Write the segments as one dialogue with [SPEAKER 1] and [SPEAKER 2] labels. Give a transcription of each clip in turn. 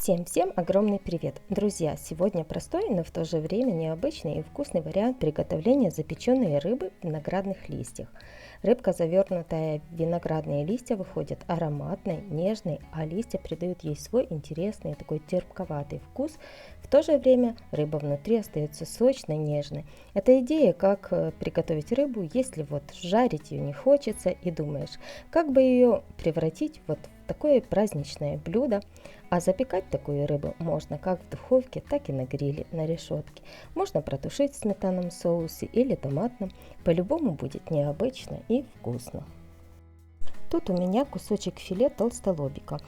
[SPEAKER 1] Всем огромный привет! Друзья, сегодня простой, но в то же время необычный и вкусный вариант приготовления запеченной рыбы в виноградных листьях. Рыбка, завернутая в виноградные листья, выходит ароматной, нежной, а листья придают ей свой интересный, такой терпковатый вкус. В то же время рыба внутри остается сочной, нежной. Это идея, как приготовить рыбу, если вот жарить ее не хочется и думаешь, как бы ее превратить вот в такое праздничное блюдо. А запекать такую рыбу можно как в духовке, так и на гриле, на решетке. Можно протушить в сметанном соусе или томатном. По-любому будет необычно и вкусно. Тут у меня кусочек филе толстолобика.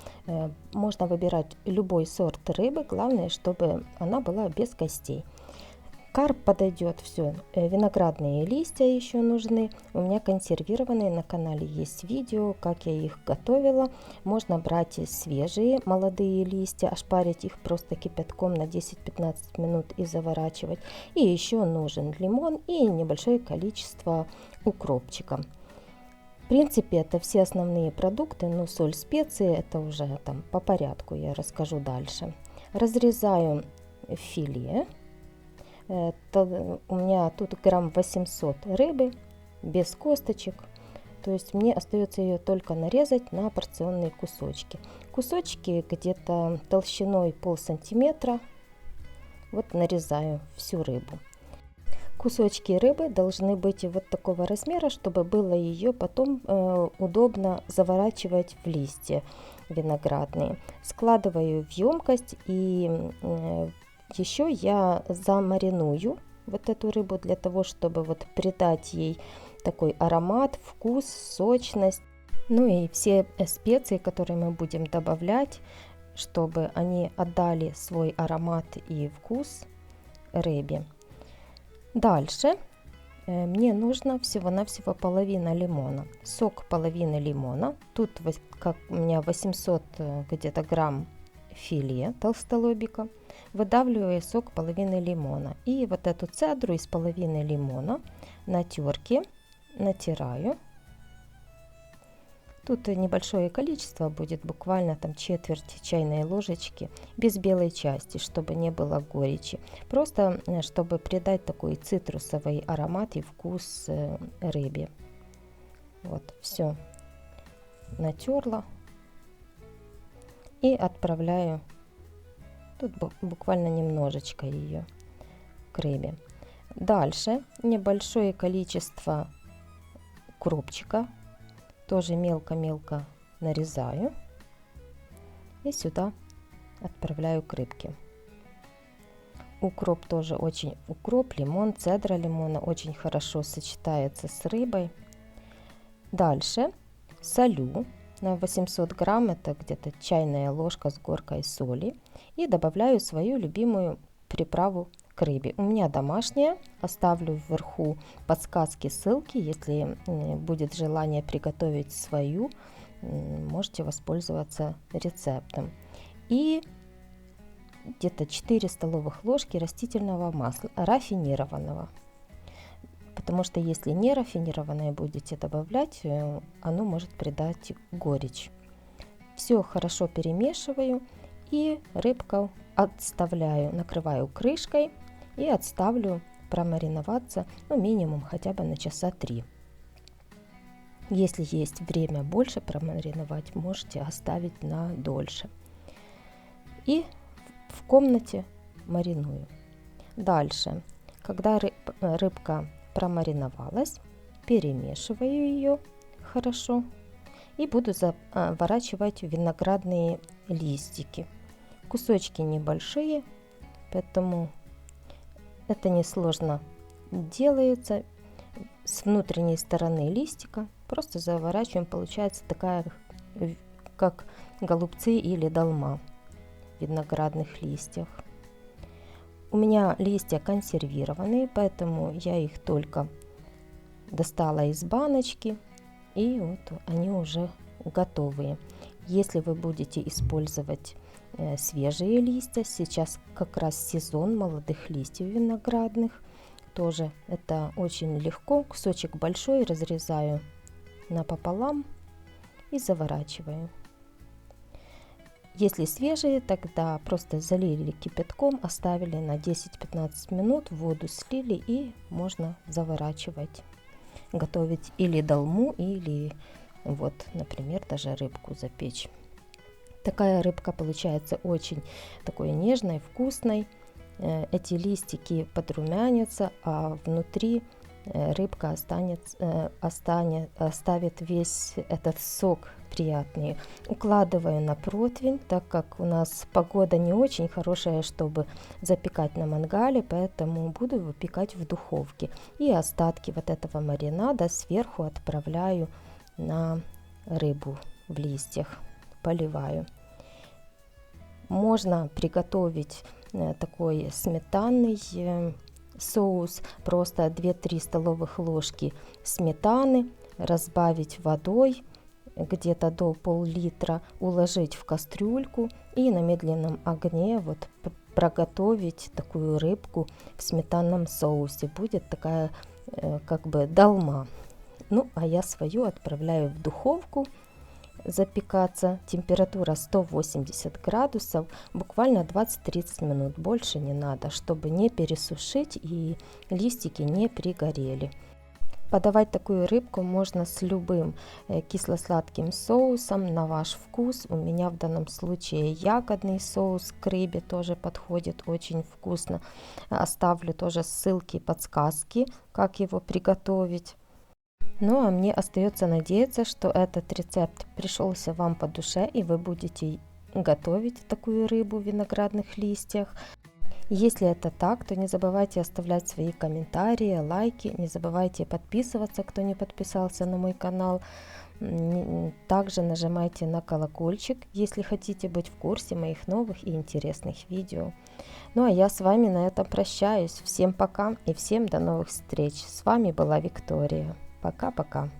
[SPEAKER 1] Можно выбирать любой сорт рыбы, главное, чтобы она была без костей. Карп подойдет, все. Виноградные листья еще нужны. У меня консервированные, на канале есть видео, как я их готовила. Можно брать свежие молодые листья, ошпарить их просто кипятком на 10-15 минут и заворачивать. И еще нужен лимон и небольшое количество укропчика. В принципе, это все основные продукты, но соль, специи, это уже там по порядку, я расскажу дальше. Разрезаю филе. У меня тут грамм 800 рыбы без косточек, то есть мне остается ее только нарезать на порционные кусочки. Кусочки где-то толщиной полсантиметра. Вот нарезаю всю рыбу. Кусочки рыбы должны быть вот такого размера, чтобы было ее потом удобно заворачивать в листья виноградные. Складываю в емкость и еще я замариную вот эту рыбу для того, чтобы вот придать ей такой аромат, вкус, сочность. Ну и все специи, которые мы будем добавлять, чтобы они отдали свой аромат и вкус рыбе. Дальше мне нужно всего-навсего половина лимона. Сок половины лимона. Тут как у меня 800 где-то грамм филе толстолобика. Выдавливаю сок половины лимона. И вот эту цедру из половины лимона на терке натираю. Тут небольшое количество будет, буквально там четверть чайной ложечки, без белой части, чтобы не было горечи. Просто чтобы придать такой цитрусовый аромат и вкус рыбе. Вот, все натерла и отправляю тут буквально немножечко ее к рыбе. Дальше небольшое количество укропчика. Тоже мелко-мелко нарезаю и сюда отправляю к рыбке. Укроп тоже очень, лимон, цедра лимона очень хорошо сочетается с рыбой. Дальше солю на 800 грамм, это где-то чайная ложка с горкой соли, и добавляю свою любимую приправу к рыбе. У меня домашняя, оставлю вверху подсказки, ссылки, если будет желание приготовить свою, можете воспользоваться рецептом. И где-то 4 столовых ложки растительного масла, рафинированного. Потому что если не рафинированное будете добавлять, оно может придать горечь. Все хорошо перемешиваю и рыбку отставляю, накрываю крышкой и отставлю промариноваться, ну, минимум хотя бы на часа 3. Если есть время больше промариновать, можете оставить на дольше. И в комнате мариную. Дальше, когда рыбка промариновалась, перемешиваю ее хорошо и буду заворачивать виноградные листики. Кусочки небольшие, поэтому это несложно делается. С внутренней стороны листика просто заворачиваем, получается такая, как голубцы или долма в виноградных листьях. У меня листья консервированные, поэтому я их только достала из баночки, и вот они уже готовые. Если вы будете использовать свежие листья, сейчас как раз сезон молодых листьев виноградных, тоже это очень легко. Кусочек большой разрезаю напополам и заворачиваю. Если свежие, тогда просто залили кипятком, оставили на 10-15 минут, воду слили и можно заворачивать, готовить или долму, или вот, например, даже рыбку запечь. Такая рыбка получается очень такой нежной, вкусной. Эти листики подрумянятся, а внутри рыбка оставит весь этот сок приятный. Укладываю на противень, так как у нас погода не очень хорошая, чтобы запекать на мангале, поэтому буду выпекать в духовке. И остатки вот этого маринада сверху отправляю на рыбу в листьях, поливаю. Можно приготовить такой сметанный соус, просто 2-3 столовых ложки сметаны, разбавить водой где-то до пол-литра, уложить в кастрюльку и на медленном огне вот проготовить такую рыбку в сметанном соусе. Будет такая как бы долма. Ну, а я свою отправляю в духовку запекаться. Температура 180 градусов, буквально 20-30 минут, больше не надо, чтобы не пересушить и листики не пригорели. Подавать такую рыбку можно с любым кисло-сладким соусом на ваш вкус. У меня в данном случае ягодный соус к рыбе тоже подходит очень вкусно. Оставлю тоже ссылки и подсказки, как его приготовить. Ну а мне остается надеяться, что этот рецепт пришелся вам по душе и вы будете готовить такую рыбу в виноградных листьях. Если это так, то не забывайте оставлять свои комментарии, лайки, не забывайте подписываться, кто не подписался на мой канал. Также нажимайте на колокольчик, если хотите быть в курсе моих новых и интересных видео. Ну а я с вами на этом прощаюсь. Всем пока и всем до новых встреч. С вами была Виктория. Пока-пока.